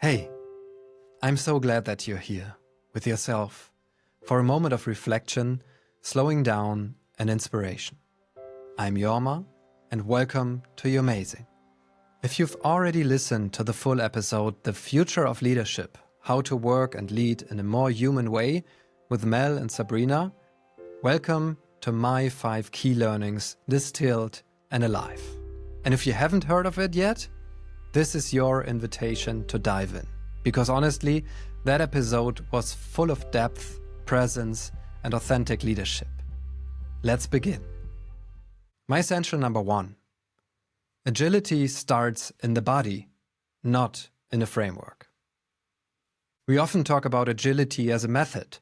Hey, I'm so glad that you're here with yourself for a moment of reflection, slowing down, and inspiration. I'm Jorma, and welcome to JORMAZIN. If you've already listened to the full episode, The Future of Leadership, How to Work and Lead in a More Human Way with Mel and Sabrina, welcome to my 5 key learnings, distilled and alive. And if you haven't heard of it yet, this is your invitation to dive in. Because honestly, that episode was full of depth, presence, and authentic leadership. Let's begin. My essential number 1. Agility starts in the body, not in a framework. We often talk about agility as a method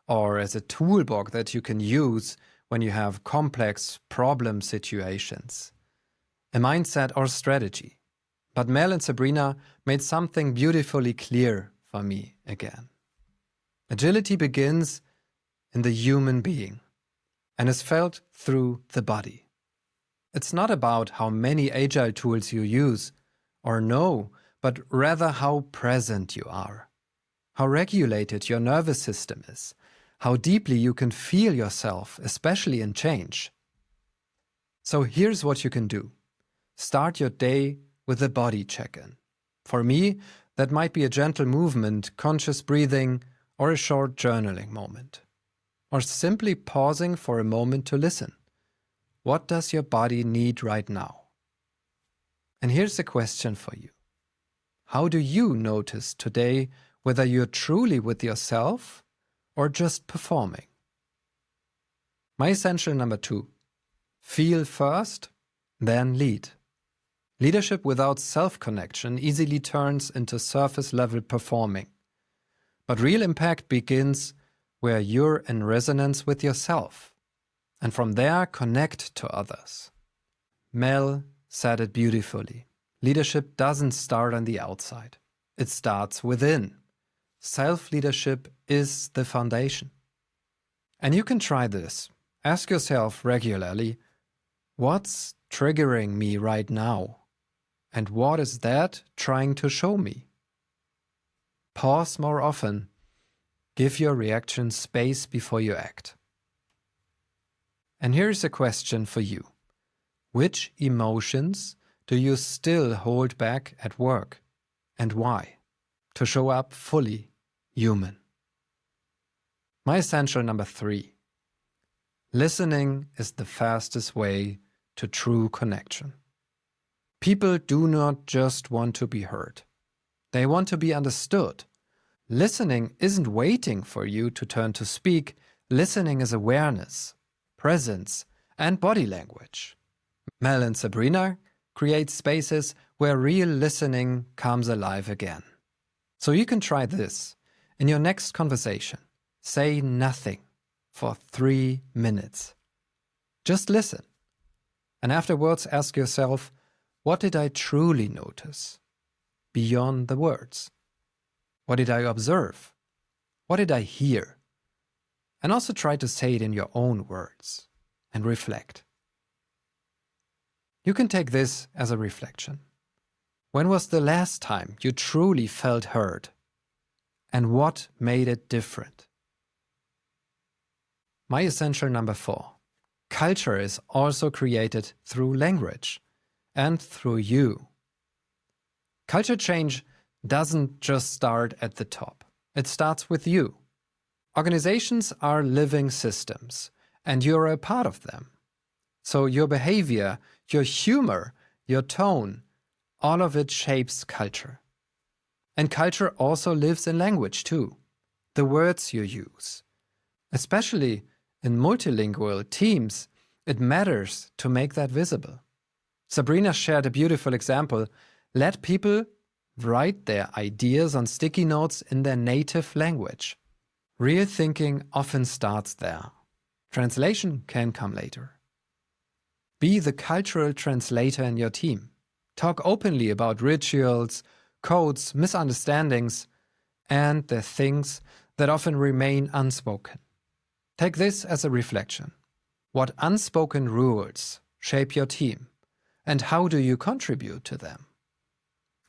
or as a toolbox that you can use when you have complex problem situations, a mindset or strategy. But Mel and Sabrina made something beautifully clear for me again. Agility begins in the human being and is felt through the body. It's not about how many agile tools you use or know, but rather how present you are, how regulated your nervous system is, how deeply you can feel yourself, especially in change. So here's what you can do. Start your day with a body check-in. For me, that might be a gentle movement, conscious breathing, or a short journaling moment. Or simply pausing for a moment to listen. What does your body need right now? And here's a question for you. How do you notice today whether you're truly with yourself or just performing? My essential number 2. Feel first, then lead. Leadership without self-connection easily turns into surface-level performing. But real impact begins where you're in resonance with yourself. And from there, connect to others. Mel said it beautifully. Leadership doesn't start on the outside. It starts within. Self-leadership is the foundation. And you can try this. Ask yourself regularly, what's triggering me right now? And what is that trying to show me? Pause more often. Give your reaction space before you act. And here's a question for you. Which emotions do you still hold back at work? And why? To show up fully human. My essential number 3. Listening is the fastest way to true connection. People do not just want to be heard. They want to be understood. Listening isn't waiting for you to turn to speak. Listening is awareness, presence, and body language. Mel and Sabrina create spaces where real listening comes alive again. So you can try this. In your next conversation, say nothing for 3 minutes. Just listen. And afterwards ask yourself, what did I truly notice beyond the words? What did I observe? What did I hear? And also try to say it in your own words and reflect. You can take this as a reflection. When was the last time you truly felt heard? And what made it different? My essential number 4. Culture is also created through language and through you. Culture change doesn't just start at the top. It starts with you. Organizations are living systems, and you're a part of them. So your behavior, your humor, your tone, all of it shapes culture. And culture also lives in language too. The words you use. Especially in multilingual teams, it matters to make that visible. Sabrina shared a beautiful example. Let people write their ideas on sticky notes in their native language. Real thinking often starts there. Translation can come later. Be the cultural translator in your team. Talk openly about rituals, codes, misunderstandings, and the things that often remain unspoken. Take this as a reflection. What unspoken rules shape your team? And how do you contribute to them?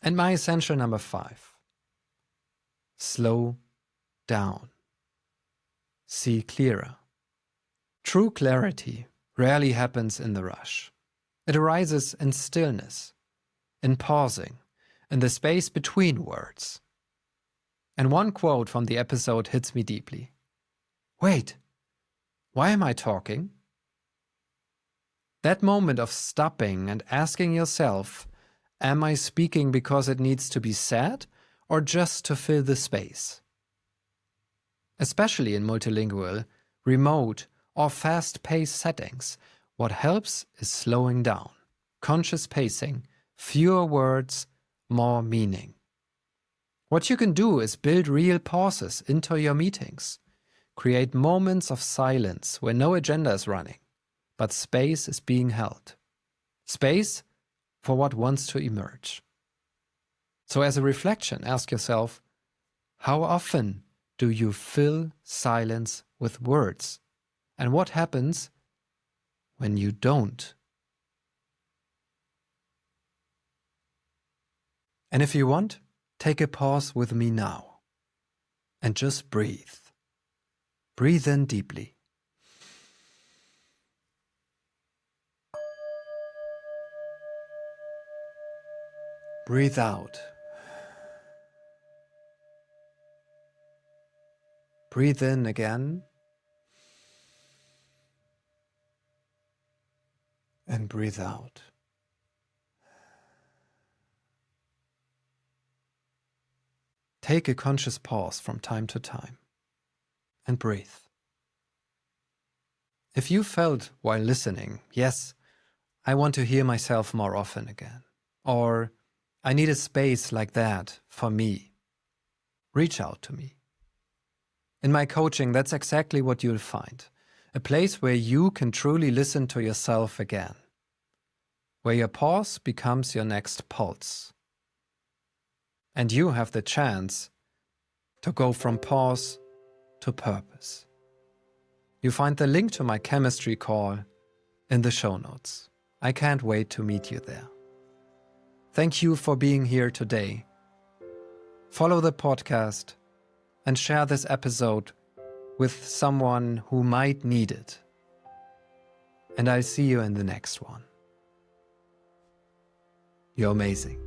And my essential number 5. Slow down. See clearer. True clarity rarely happens in the rush. It arises in stillness, in pausing, in the space between words. And one quote from the episode hits me deeply. Wait, why am I talking? That moment of stopping and asking yourself, am I speaking because it needs to be said or just to fill the space? Especially in multilingual, remote, or fast-paced settings, what helps is slowing down, conscious pacing, fewer words, more meaning. What you can do is build real pauses into your meetings. Create moments of silence where no agenda is running, but space is being held. Space for what wants to emerge. So as a reflection, ask yourself, how often do you fill silence with words? And what happens when you don't? And if you want, take a pause with me now and just breathe. Breathe in deeply. Breathe out. Breathe in again. And breathe out. Take a conscious pause from time to time and breathe. If you felt while listening, yes, I want to hear myself more often again, or I need a space like that for me, reach out to me. In my coaching, that's exactly what you'll find. A place where you can truly listen to yourself again. Where your pause becomes your next pulse. And you have the chance to go from pause to purpose. You find the link to my chemistry call in the show notes. I can't wait to meet you there. Thank you for being here today. Follow the podcast and share this episode with someone who might need it. And I'll see you in the next one. You're amazing.